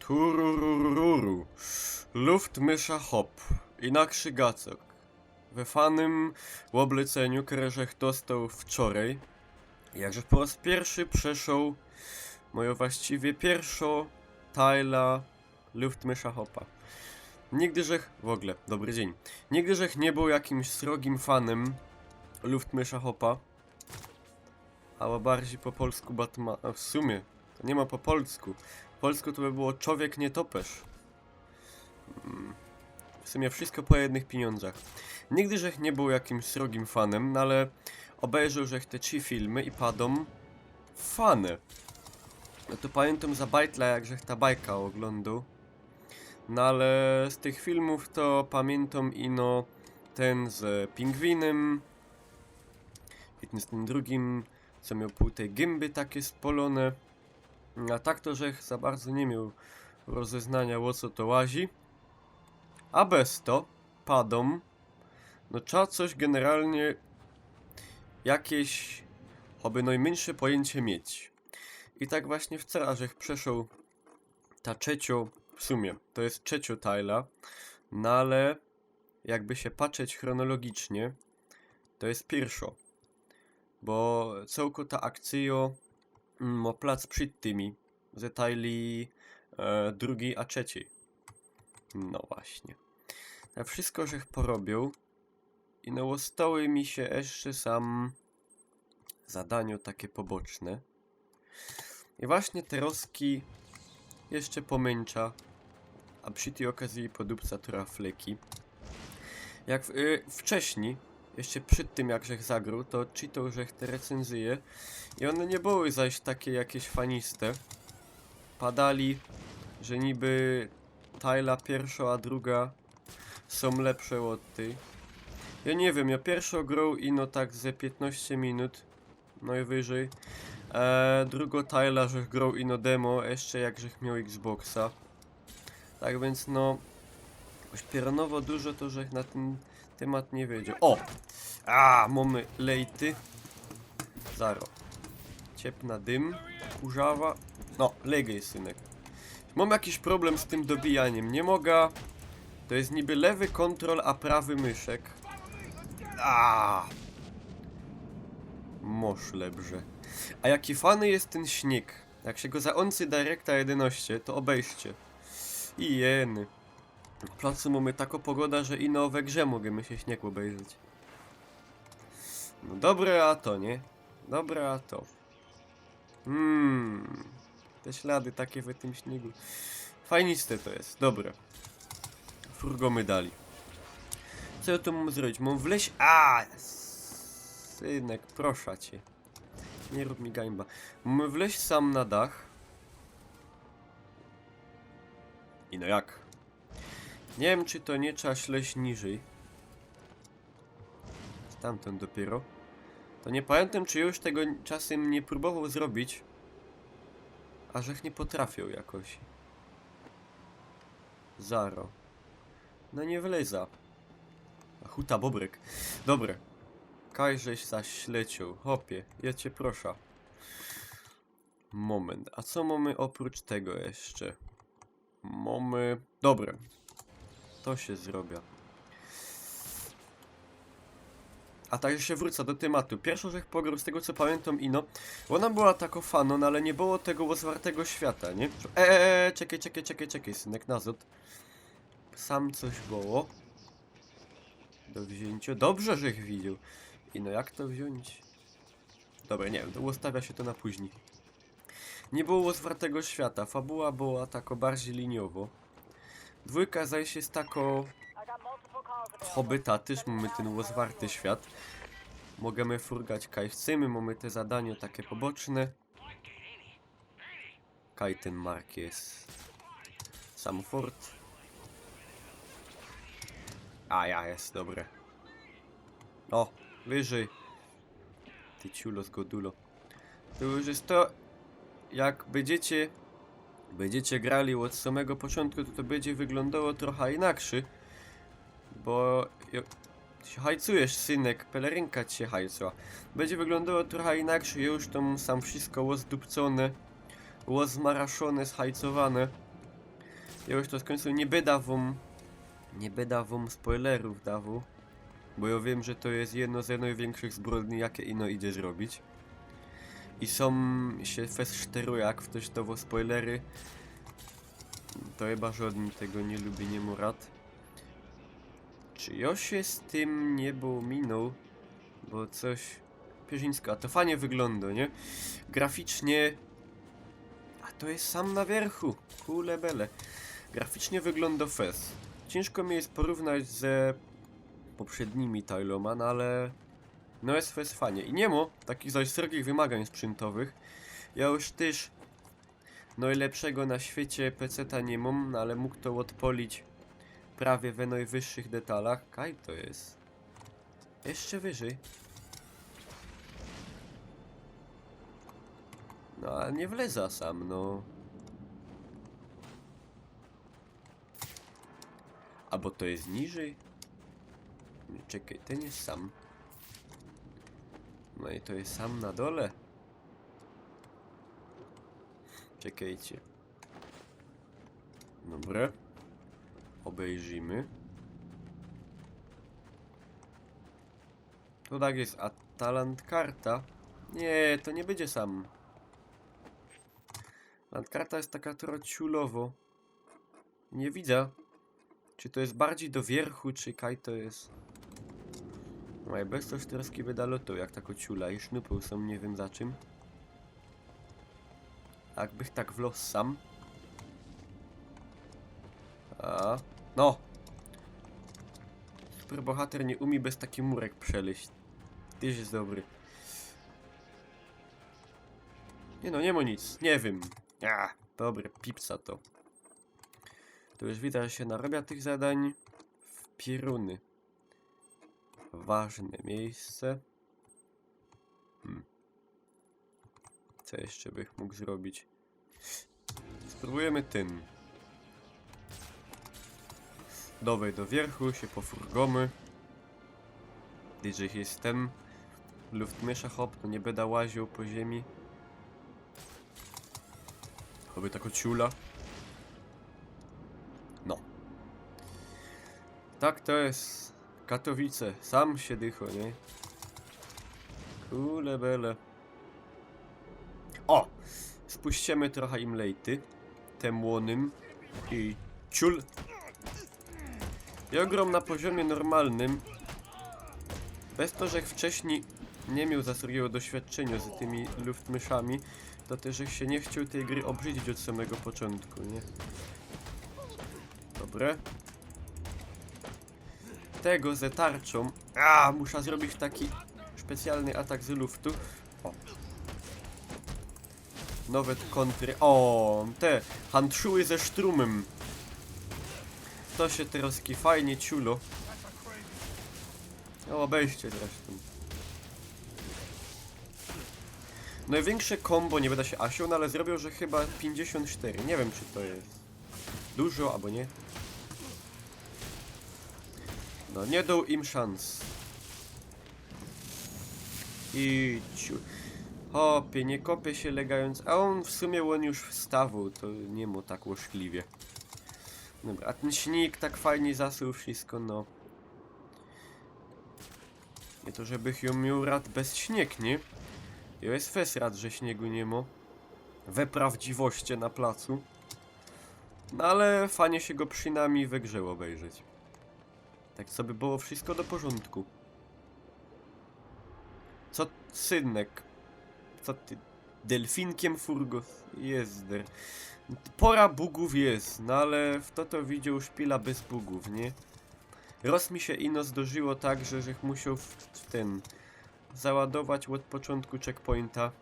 Tururururu. Luftmysza hop. Inakszy gacok. We fanym obleceniu, które żech dostał wczoraj, jakże po raz pierwszy przeszł moją właściwie pierwszą tajla Luftmysza hopa. Nigdy żech, w ogóle, dobry dzień, nigdy żech nie był jakimś srogim fanem Luftmysza hopa, ale bardziej po polsku Batman, a w sumie, to nie ma po polsku. Po polsku to by było człowiek nietoperz. W sumie wszystko po jednych pieniądzach. Nigdy żech nie był jakimś srogim fanem, no ale obejrzał żech te 3 filmy i padł fany. No to pamiętam za bajtla, jak żech ta bajka oglądał. No ale z tych filmów to pamiętam ino ten z pingwinem. I ten z tym drugim, co miał pół tej gęby takie spolone. A tak to żech za bardzo nie miał rozeznania, o co to łazi. A bez to padą, no trzeba coś generalnie jakieś choby najmniejsze pojęcie mieć. I tak właśnie wczoraj żech przeszł ta trzecio, w sumie to jest trzecio tajla, no ale jakby się patrzeć chronologicznie, to jest pierwszo. Bo całko ta akcja ma plac przed tymi ze tajli drugiej a trzeciej. No właśnie. Ja wszystko żech porobił i no zostały mi się jeszcze sam zadania takie poboczne. I właśnie te roski jeszcze pomęcza, a przy tej okazji podupca trafleki. Jak wcześniej, jeszcze przed tym jak żech zagrał, to czytał żech te recenzje i one nie były zaś takie jakieś faniste. Padali, że niby tajla pierwsza, a druga są lepsze od tej. Ja nie wiem, ja pierwszą grał ino tak ze 15 minut, no i wyżej. Drugo tajla, żech grał ino demo, jeszcze jak żech miał Xboxa. Tak więc no, śpieronowo dużo to żech na ten temat nie wiedział. O! Mamy lejty. Zaro. Ciepna dym, kurzawa. No, legej synek. Mam jakiś problem z tym dobijaniem, nie mogę. To jest niby lewy kontrol, a prawy myszek. Mosz lepsze. A jaki fany jest ten śnieg. Jak się go zaoncy Directa 11, to obejście. I jeny. W placu mamy taką pogodę, że ino we grze możemy się śnieg obejrzeć. No dobre a to, nie? Dobre a to. Te ślady takie w tym śniegu. Fajniste to jest, dobre. Furgomy dali. Co ja tu mam zrobić? Mam wleźć... Synek, proszę cię. Nie rób mi gańba. Mam wleźć sam na dach. I no jak? Nie wiem, czy to nie trzeba śleść niżej. Stamtąd dopiero. To nie pamiętam, czy już tego czasem nie próbował zrobić. A żech nie potrafił jakoś. Zaro. No nie wleza. A huta bobrek. Dobre. Kajżeś zaś śleciał. Hopie, ja cię proszę. Moment. A co mamy oprócz tego jeszcze? Mamy... Dobre. To się zrobię. A tak jeszcze wrócę do tematu. Pierwszą żech pograł z tego co pamiętam ino. Ona była tako fanon, ale nie było tego rozwartego świata, nie? Czekaj, synek, nazot. Sam coś było. Do wzięcia. Dobrze, żech widział. I no jak to wziąć? Dobra, nie wiem, to ustawia się to na później. Nie było rozwartego świata. Fabuła była tako bardziej liniowo. Dwójka zaś jest tako... Hobbita też mamy ten rozwarty świat. Możemy furgać kaj chcemy, mamy te zadania takie poboczne. Kaj ten mark jest. Sam fort. Jest dobre. O, wyżej. Ty ciulo z godulo. To już jest to, jak będziecie grali od samego początku, to będzie wyglądało trochę inaczej. Bo się hajcujesz, synek, pelerynka cię hajcła. Będzie wyglądało trochę inaczej, już tam sam wszystko łozdupcone, łozmaraszone, zhajcowane. Ja już to skończę, nie będę wam spoilerów dawał, bo ja wiem, że to jest jedno z największych zbrodni, jakie ino idzie zrobić. I są się fest szteruje, jak ktoś dawał spoilery, to chyba żaden tego nie lubi, nie mu rad. Czy ja się z tym nie minął, bo coś... Pierzyńska, to fajnie wygląda, nie? Graficznie... A to jest sam na wierchu, kule bele. Graficznie wygląda fest. Ciężko mi jest porównać ze poprzednimi Tyloma, no ale... No jest fest fajnie. I nie ma takich zaś srogich wymagań sprzętowych. Ja już też najlepszego na świecie PC-ta nie mam, no ale mógł to odpolić prawie we najwyższych detalach. Kaj to jest? Jeszcze wyżej. No a nie wleza sam, no. A bo to jest niżej? Nie, czekaj, ten jest sam. No i to jest sam na dole. Czekajcie. Dobra. Obejrzymy. To tak jest Atalant karta. Nie, to nie będzie sam. Landkarta jest taka trochę ciulowo. Nie widzę. Czy to jest bardziej do wierchu, czy kaj to jest? No i bez to sztorski wydalotą, jak tako ciula i sznupą są, nie wiem za czym. Jakbych tak wlos sam. A, no! Superbohater nie umie bez taki murek przeleść. Tyś jest dobry. Nie no, nie ma nic, nie wiem. Dobre, pipsa to. Tu już widać, że się narabia tych zadań w pieruny. Ważne miejsce. Co jeszcze bych mógł zrobić? Spróbujemy tym. Dawaj do wierchu, się pofurgomy. DJ jestem. Luftmesza hop, no nie będę łaził po ziemi. Choby tako ciula. No. Tak to jest. Katowice. Sam się dycho, nie? Kule bele. O! Spuścimy trochę im lejty. Tem łonym. I ciul. I ogrom na poziomie normalnym. Bez to, że wcześniej nie miał za srogiego doświadczenia z tymi luftmyszami, to też się nie chciał tej gry obrzydzić od samego początku, nie? Dobre. Tego ze tarczą. Muszę zrobić taki specjalny atak z luftu. O. Nowe kontry. O, te handszuły ze sztrumem. To się teraz fajnie ciulo. No obejście zresztą. Największe combo, nie będę się asił, no ale zrobił, że chyba 54. Nie wiem, czy to jest dużo, albo nie. No, nie dał im szans. I ciu. Hopie, nie kopie się legając. A on w sumie już wstawał, to nie mu tak łoszkliwie. Dobra, a ten śnieg tak fajnie zasuł wszystko, no. Nie to, żebych ją miał rad bez śnieg, nie? Ja jest fes rad, że śniegu nie ma. We prawdziwości na placu. No ale fajnie się go przynajmniej we grze obejrzeć. Tak sobie było wszystko do porządku. Co, synek? Co ty? Delfinkiem furgos? Jezder. Pora bugów jest, no ale w to widział szpila bez bugów, nie? Roz mi się ino zdarzyło tak, że musiał w ten... załadować od początku checkpointa.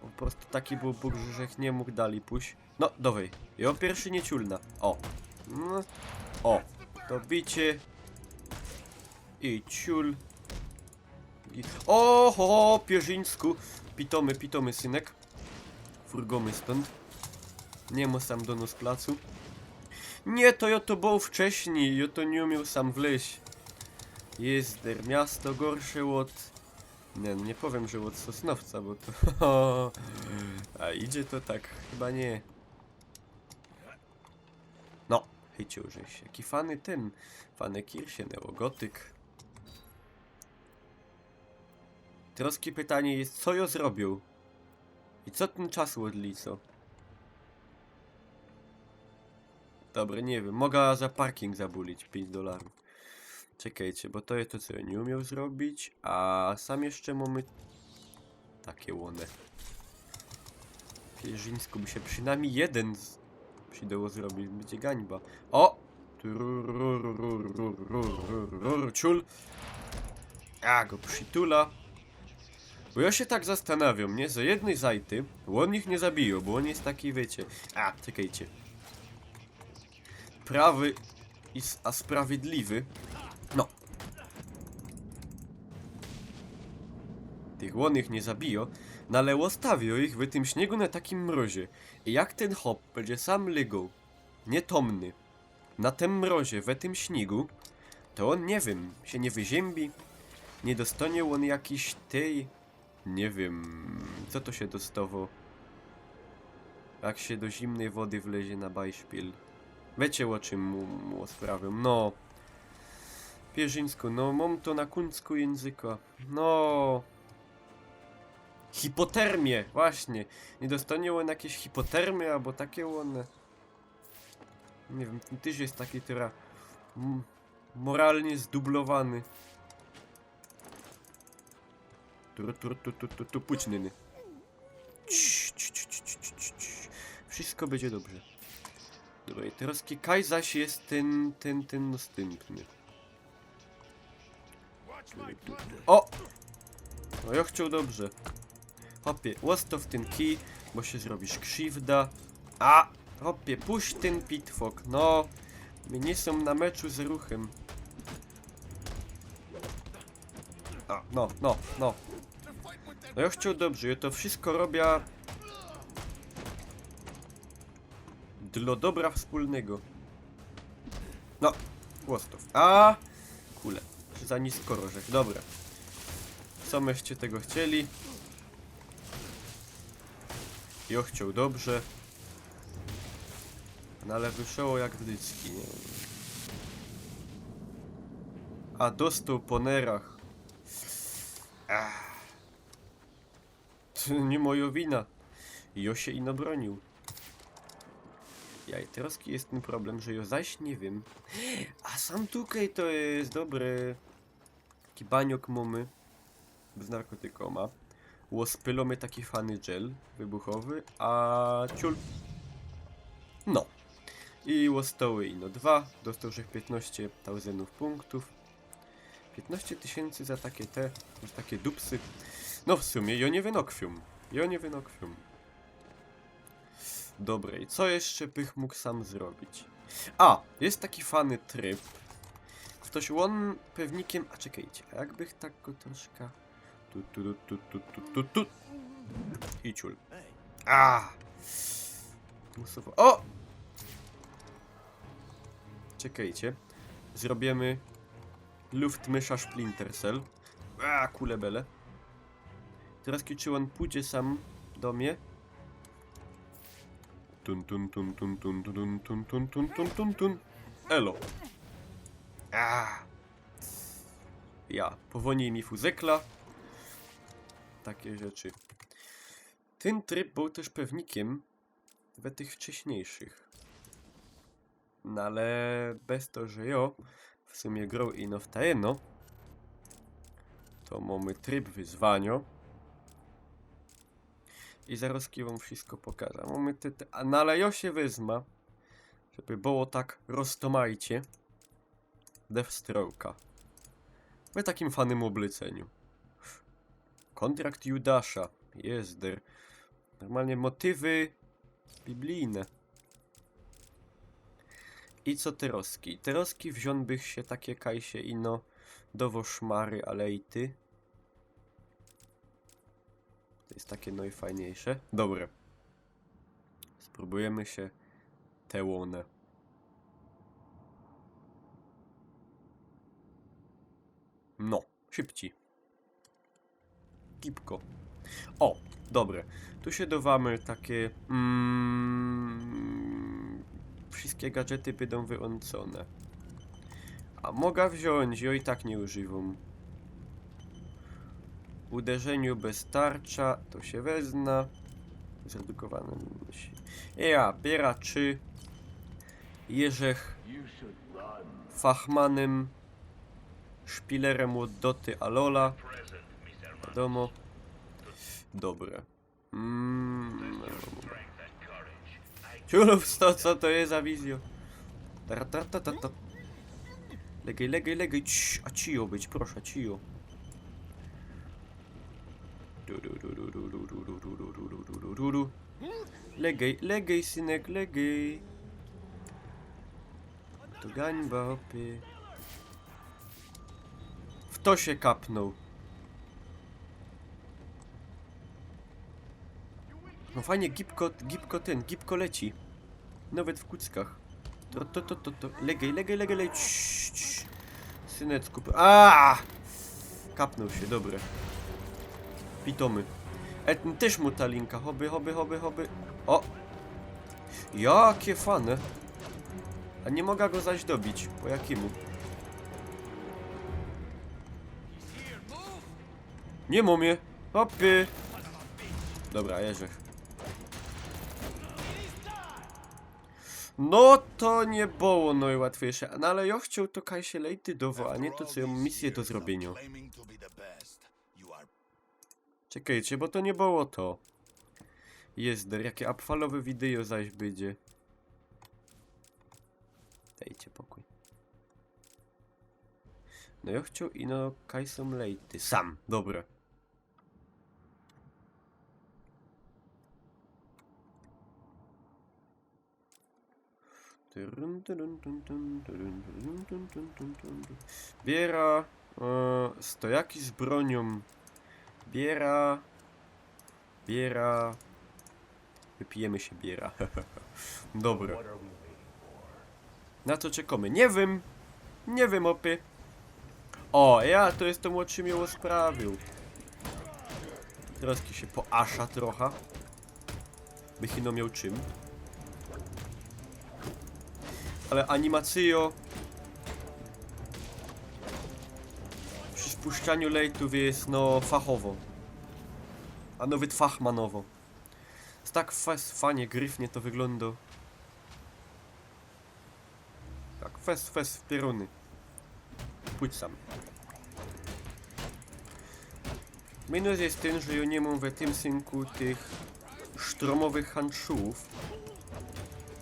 Po prostu taki był bug, że nie mógł dalej pójść. No, dawaj. Ja pierwszy nie ciulna. O. No. O. To bicie. I ciul. I... O, Pierzyńsku. Pitomy, synek. Furgomy stąd. Nie ma sam do nos placu. Nie, to ja to był wcześniej. Ja to nie umiał sam wleźć. Jezder, miasto gorsze od... Nie powiem, że od Sosnowca, bo to... A idzie to tak, chyba nie. Hejciu, żeś. Jaki fany ten. Fany Kirsie, neogotyk. Troski pytanie jest, co ją zrobił? I co ten czas odlicą? Dobra, nie wiem. Mogę za parking zabulić $5. Czekajcie, bo to jest to, co ja nie umiał zrobić. A sam jeszcze mamy... takie łone. Pierzyńsku by się przynajmniej jeden przydało zrobić. Będzie gańba. O! Ciul. A, go przytula. Bo ja się tak zastanawiam, nie? Za jednej zajty, bo on ich nie zabiją, bo on jest taki, wiecie... A, czekajcie. Prawy a sprawiedliwy. No. Tych łonnych nie zabiją, no ale ustawią ich w tym śniegu na takim mrozie. I jak ten hop będzie sam lygał, nietomny, na tym mrozie, w tym śniegu, to on, nie wiem, się nie wyziębi, nie dostanie on jakiś tej... Nie wiem, co to się dostało, jak się do zimnej wody wlezie na bajszpil. Wiecie, o czym mu sprawię. No. Pierzyńsku, no mam to na kuńsku języka. No. Hipotermię, właśnie. Nie dostanie on jakieś hipotermie, albo takie one. Nie wiem, ten tyż jest taki teraz moralnie zdublowany. Tu pućnyny. Wszystko będzie dobrze. Dobra, i teraz Kaj zaś jest ten następny. O! No ja chciał dobrze. Hopie, łastow ten kij, bo się zrobisz krzywda. A! Hopie, puść ten pitfok, no. My nie są na meczu z ruchem. A, no. No ja chciał dobrze, ja to wszystko robię dla dobra wspólnego. No, łastow. A! Kule, za nisko rożek, dobra. Co myście tego chcieli? Ja chciał dobrze. No ale wyszło jak wdycki, nie? A dostał po nerach. To nie moja wina. Jo się ino bronił. Ja i teraz jest ten problem, że ja zaś nie wiem. A sam tutaj to jest dobry. Taki baniok mamy. Bez narkotykoma. Łospylamy taki fany gel wybuchowy, a ciul. No. I łostoły ino 2. Dostał już 15 000 punktów. 15 000 za takie za takie dupsy. No w sumie, ja nie wynokwium. Dobre, i co jeszcze bych mógł sam zrobić? A, jest taki fany tryb. Ktoś on pewnikiem... A czekajcie, a jakbych tak go troszkę... Tu. I ciul. A! O! Czekajcie. Zrobimy... Luftmysza Splintercell. A, kulebele. Teraz czy on pójdzie sam do mnie? Tun. Elo. Ja, powolniej mi fuzekla. Takie rzeczy. Ten tryb był też pewnikiem we tych wcześniejszych. No ale bez to, że ja w sumie grał ino w tajeno, to mamy tryb wyzwania. I zaraz wam wszystko pokażę. Mamy no ale ja się wezmę, żeby było tak roztomajcie. Deathstroke'a. W takim fanym obleceniu. Kontrakt Judasza. Jezder. Normalnie motywy biblijne. I co Teroski? Teroski wziąłbych się takie kajsie ino dowo szmary alejty. To jest takie najfajniejsze. Dobre. Spróbujemy się te łone. No, szybci. Kipko. O, dobre. Tu się dowamy takie... wszystkie gadżety będą wyłączone. A mogę wziąć, i tak nie używam. Uderzeniu bez tarcza, to się wezna. Zredukowane. Ja, biera 3. Jerzech Fachmanem, szpilerem od Doty Alola. Wiadomo. Dobre. Ciulów 100, co to jest za wizjo? Legej, legej, legej. A cio być, proszę, cio. Legej, legej, synek, legej. To gańba, opie. W to się kapnął. No fajnie, gipko leci. Nawet w kuckach. To. Legej, legej, legej, legej. Synecku. Kapnął się, dobre. Pitomy. Ten też mu ta linka. Hobby. O! Jakie fane. A nie mogę go zaś dobić. Po jakiemu? Nie momie. Hopy. Dobra, Jerzech. No to nie było najłatwiejsze. No ale ja chciał to kaj się lejtydowo, a nie to co ja mam misję do zrobienia. Czekajcie, bo to nie było to. Jezder, jakie upfallowe wideo zaś będzie. Dajcie pokój. No ja chciał ino kaj są lejty. Sam, dobra. Biera stojaki z bronią. Biera. Wypijemy się biera. Dobra. Na co czekamy? Nie wiem opie. O, ja to jest to młodszy miło sprawił. Teraz się poasza trochę. By chino miał czym. Ale animacyjo przy spuszczaniu lejtów jest no fachowo. A nawet fachmanowo. Jest tak fajnie, gryfnie to wygląda. Tak, fest w pieruny. Pójdź sam. Minus jest ten, że ja nie mam w tym synku tych sztromowych handszułów.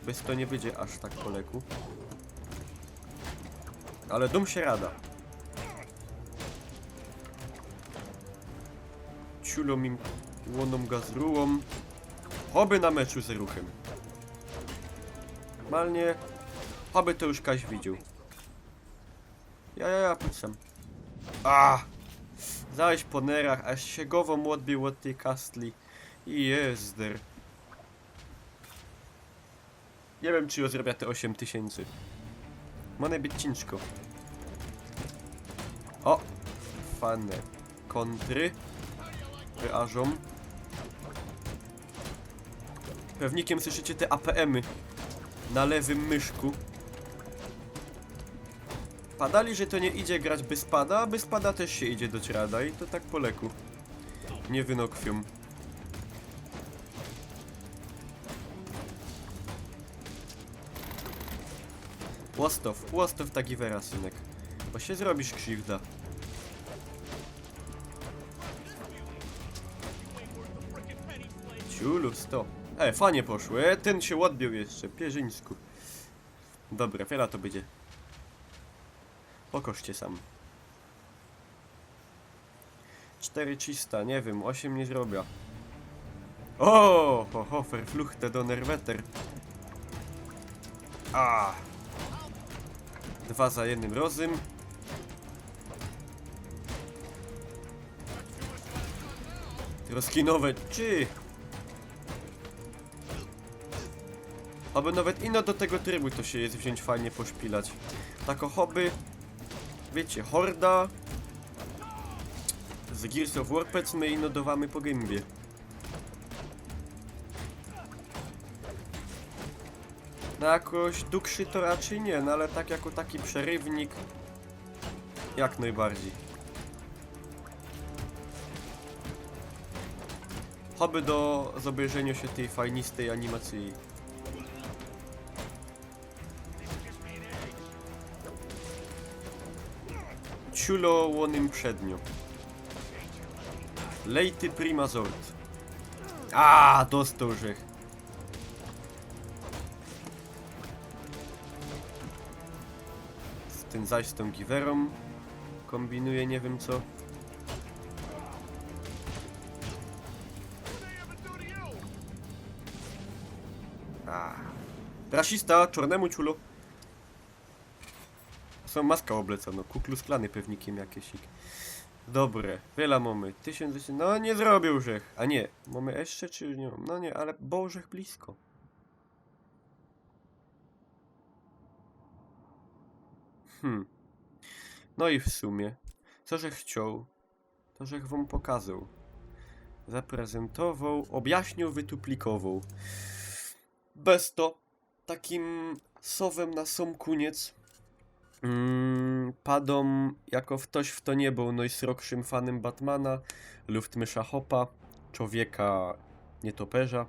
Bez to nie będzie aż tak poleku. Ale dum się rada. Ciulą im łoną gazrułą. Oby na meczu z ruchem. Normalnie. Oby to już Kaś widział. Ja, pójdź sam. Zaś po nerach, aż się gową odbił od tej kastli. I jezder. Nie wiem, czy ja zrobię te 8000. Może być ciężko. O! Fane. Kontry. Wyażą. Pewnikiem słyszycie te APM-y. Na lewym myszku. Padali, że to nie idzie grać bez pada, a bez pada też się idzie do rada i to tak po leku. Nie wynokwią. Łostow taki wera, synek. Bo się zrobisz krzywda. Ciulu, 100. Fajnie poszło. Ten się odbił jeszcze. Pierzyńsku. Dobra, wiele to będzie. Pokoszcie sam. 4 nie wiem, 8 nie zrobię. O, verfluchte Donnerwetter. 2 za jednym rozum. Roskinowe, czy? Aby nawet ino do tego trybu to się jest wziąć fajnie poszpilać. Tako hobby. Wiecie, horda. Z Gears of War my ino dowamy po gębie. No jakoś dłuższy to raczej nie, no ale tak jako taki przerywnik jak najbardziej. Choby do zobejrzenia się tej fajnistej animacji. Ciulo łonym przednio. Lejty prima zord. A, dostał żech. Ten zaś z tą giwerą kombinuje nie wiem co. A. Rasista, czarnemu ciulo. Są maska oblecona, Kuklus Klany pewnikiem jakieś. Dobre, wiele mamy. 1000, no nie zrobił żech. A nie, mamy jeszcze czy nie mam? No nie, ale bożech blisko. No i w sumie, co żech chciał, to żech wam pokazał. Zaprezentował, objaśnił, wytuplikował. Bez to, takim sowem na sam koniec, padą jako ktoś w to nie był, no i srokszym fanem Batmana, Luftmysza Hopa, człowieka nietoperza,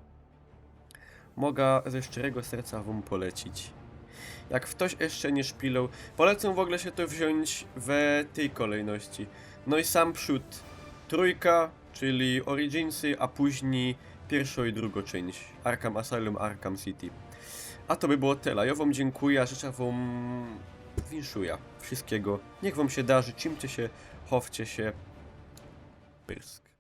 mogę ze szczerego serca wam polecić. Jak ktoś jeszcze nie szpilał, polecam w ogóle się to wziąć we tej kolejności. No i sam przód, trójka, czyli Originsy, a później pierwszą i drugą część, Arkham Asylum, Arkham City. A to by było tyle. Ja wam dziękuję, życzę wam winszuja wszystkiego. Niech wam się darzy, czymcie się, chowcie się. Pyrsk.